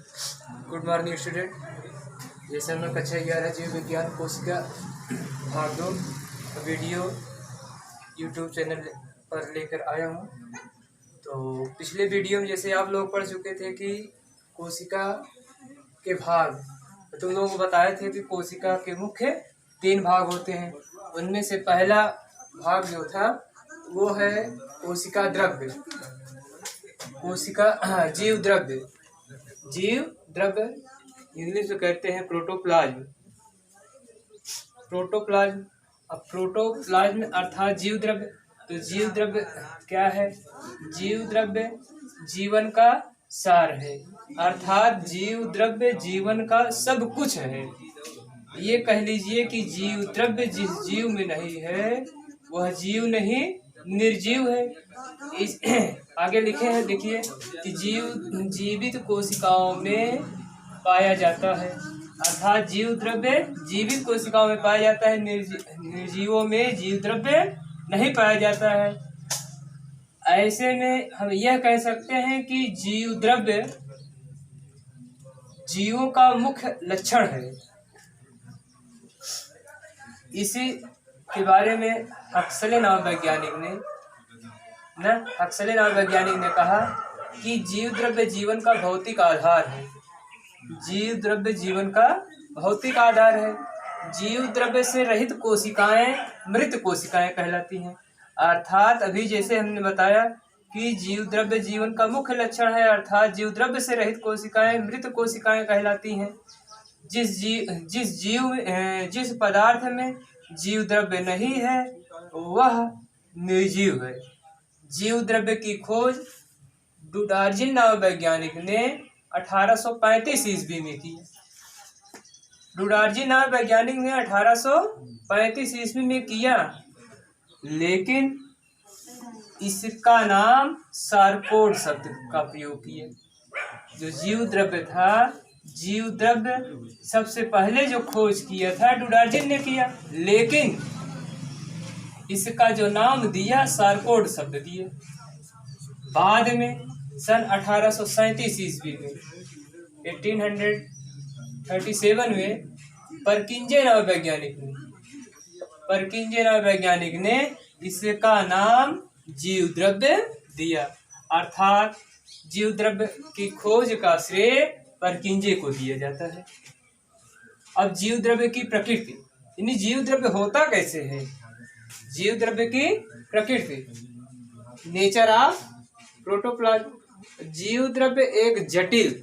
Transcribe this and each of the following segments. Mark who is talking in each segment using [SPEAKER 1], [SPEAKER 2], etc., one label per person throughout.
[SPEAKER 1] Good morning student. जैसे मैं कक्षा 11 जीव विज्ञान कोशिका भाग 2 वीडियो यूट्यूब चैनल पर लेकर आया हूँ। तो पिछले वीडियो में जैसे आप लोग पढ़ चुके थे कि कोशिका के भाग, तो तुम लोगों को बताए थे कि कोशिका के मुख्य 3 भाग होते हैं। उनमें से पहला भाग जो था वो है कोशिका द्रव्य, कोशिका जीव द्रव्य, जीव द्रव्य इंग्लिश में कहते हैं प्रोटोप्लाज्म। प्रोटोप्लाज्म, अब प्रोटोप्लाज्म अर्थात जीव द्रव्य। तो जीव द्रव्य क्या है? जीव द्रव्य जीवन का सार है, अर्थात जीव द्रव्य जीवन का सब कुछ है। ये कह लीजिए कि जीव द्रव्य जिस जीव में नहीं है वह जीव नहीं, निर्जीव है। इस आगे लिखे हैं, देखिए कि जीवित कोशिकाओं में पाया जाता है, अर्थात जीव द्रव्य जीवित कोशिकाओं में पाया जाता है, निर्जीवों में जीव द्रव्य नहीं पाया जाता है। ऐसे में हम यह कह सकते हैं कि जीव द्रव्य जीवों का मुख्य लक्षण है। इसी के बारे में हक्सले नाम वैज्ञानिक ने कहा कि जीव द्रव्य जीवन का भौतिक आधार है। जीव द्रव्य जीवन का भौतिक आधार है। जीव द्रव्य से रहित कोशिकाएं मृत कोशिकाएं कहलाती हैं। अर्थात अभी जैसे हमने बताया कि जीव द्रव्य जीवन का मुख्य लक्षण है, अर्थात जीव द्रव्य से रहित कोशिकाएं मृत कोशिकाएं कहलाती हैं। जिस पदार्थ में जीव द्रव्य नहीं है वह निर्जीव है। जीव द्रव्य की खोज डुडार्जिन नाम वैज्ञानिक ने 1835 ईस्वी में की। डुडार्जिन नाम वैज्ञानिक ने 1835 ईस्वी में किया, लेकिन इसका नाम सारकोड शब्द का प्रयोग किया। जो जीव द्रव्य था, जीव द्रव्य सबसे पहले जो खोज किया था डुडार्जिन ने किया, लेकिन इसका जो नाम दिया सारकोड शब्द दिया। बाद में सन 1837 ईस्वी में 1837 में परकिंजे नाम वैज्ञानिक ने इसका नाम जीव द्रव्य दिया, अर्थात जीव द्रव्य की खोज का श्रेय परकिंजे को दिया जाता है। अब जीव द्रव्य की प्रकृति, यानी जीव द्रव्य होता कैसे है? जीव द्रव्य की प्रकृति, नेचर ऑफ प्रोटोप्लाज्म। जीव द्रव्य एक जटिल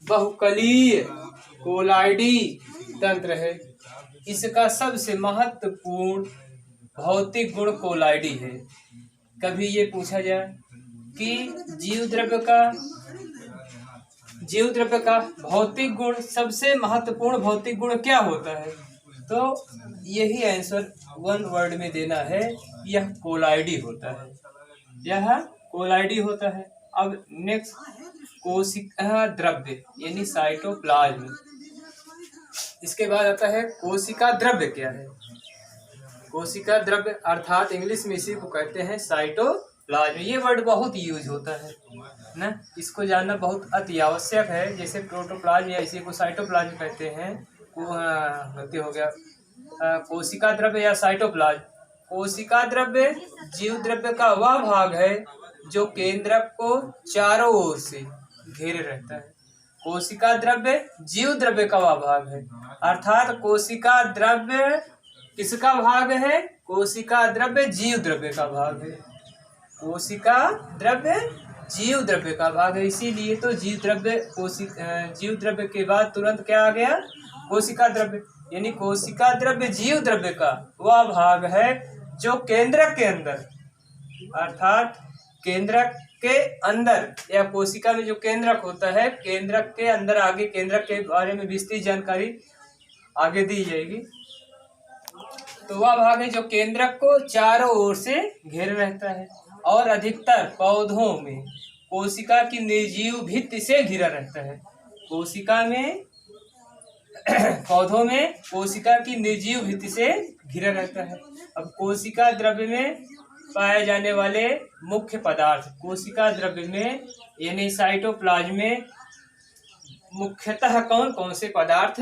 [SPEAKER 1] बहुकलीय कोलाइडी तंत्र है। इसका सबसे महत्वपूर्ण भौतिक गुण कोलाइडी है। कभी ये पूछा जाए कि जीव द्रव्य का भौतिक गुण, सबसे महत्वपूर्ण भौतिक गुण क्या होता है, तो यही आंसर वन वर्ड में देना है, यह कोलाइडी होता है, यह कोलाइडी होता है। अब नेक्स्ट कोशिका द्रव्य यानी साइटोप्लाज्म। इसके बाद आता है कोशिका द्रव्य क्या है? कोशिका द्रव्य अर्थात इंग्लिश में इसी को कहते हैं साइटोप्लाज्म। ये वर्ड बहुत यूज होता है ना, इसको जानना बहुत अति आवश्यक है। जैसे प्रोटोप्लाज्म या इसी को साइटोप्लाज्म कहते हैं, गलती हो गया, कोशिका द्रव्य या साइटोप्लाज्म। कोशिका द्रव्य जीव द्रव्य का वह भाग है जो केंद्रक को चारों ओर से घेरे रहता है। कोशिका द्रव्य जीव द्रव्य का वह भाग है, अर्थात कोशिका द्रव्य किसका भाग है? कोशिका द्रव्य जीव द्रव्य का भाग है। कोशिका द्रव्य जीव द्रव्य का भाग है, इसीलिए तो जीव द्रव्य के बाद तुरंत क्या आ गया? कोशिका द्रव्य। यानी कोशिका द्रव्य जीव द्रव्य का वह भाग है जो केंद्रक के अंदर, अर्थात केंद्रक के अंदर या कोशिका में जो केंद्रक होता है, केंद्रक के अंदर, आगे केंद्रक के बारे में विस्तृत जानकारी आगे दी जाएगी। तो वह भाग है जो केंद्रक को चारों ओर से घेरे रहता है और अधिकतर पौधों में कोशिका की निर्जीव भित्ति से घिरा रहता है। पौधों में कोशिका की निर्जीव भित्ति से घिरा रहता है। अब कोशिका द्रव्य में पाए जाने वाले मुख्य पदार्थ, कोशिका द्रव्य में यानी साइटोप्लाज्म में मुख्यतः कौन कौन से पदार्थ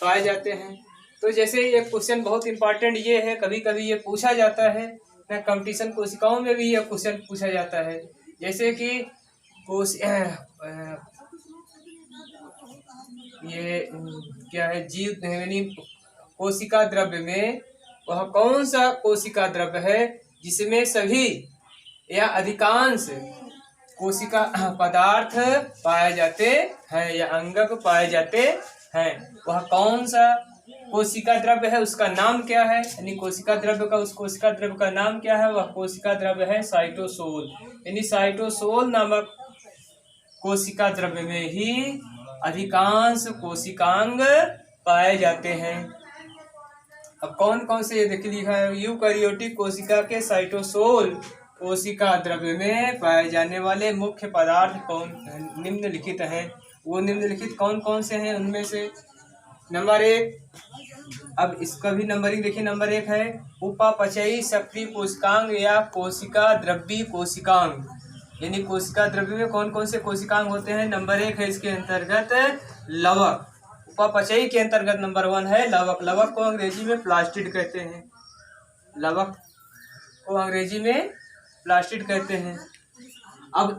[SPEAKER 1] पाए जाते हैं। तो जैसे ये क्वेश्चन बहुत इंपॉर्टेंट ये है, कभी कभी ये पूछा जाता है ना, कंपटीशन कोशिकाओं में भी ये क्वेश्चन पूछा जाता है। जैसे कि ये क्या है, जीव यानी कोशिका द्रव्य में वह कौन सा कोशिका द्रव्य है जिसमें सभी या अधिकांश कोशिका पदार्थ पाए जाते हैं या अंगक पाए जाते हैं, वह कौन सा कोशिका द्रव्य है, उसका नाम क्या है। यानी कोशिका द्रव्य का, उस कोशिका द्रव्य का नाम क्या है, वह कोशिका द्रव्य है साइटोसोल। यानी साइटोसोल नामक कोशिका द्रव्य में ही अधिकांश कोशिकांग पाए जाते हैं। अब कौन कौन से, ये देखिए लिखा है, यूकैरियोटिक कोशिका के साइटोसोल कोशिका द्रव्य में पाए जाने वाले मुख्य पदार्थ कौन निम्नलिखित हैं। वो निम्नलिखित कौन कौन से हैं, उनमें से नंबर 1, अब इसका भी नंबरिंग देखिए। नंबर 1 है उपापचयी सक्रिय कोशिकांग या कोशिका द्रव्य कोशिकांग। यानी कोशिका द्रव्य में कौन कौन से कोशिकांग होते हैं। नंबर 1 है इसके अंतर्गत लवक। उपापचयी के अंतर्गत नंबर 1 है लवक। लवक को अंग्रेजी में प्लास्टिड कहते हैं। लवक को अंग्रेजी में प्लास्टिड कहते हैं।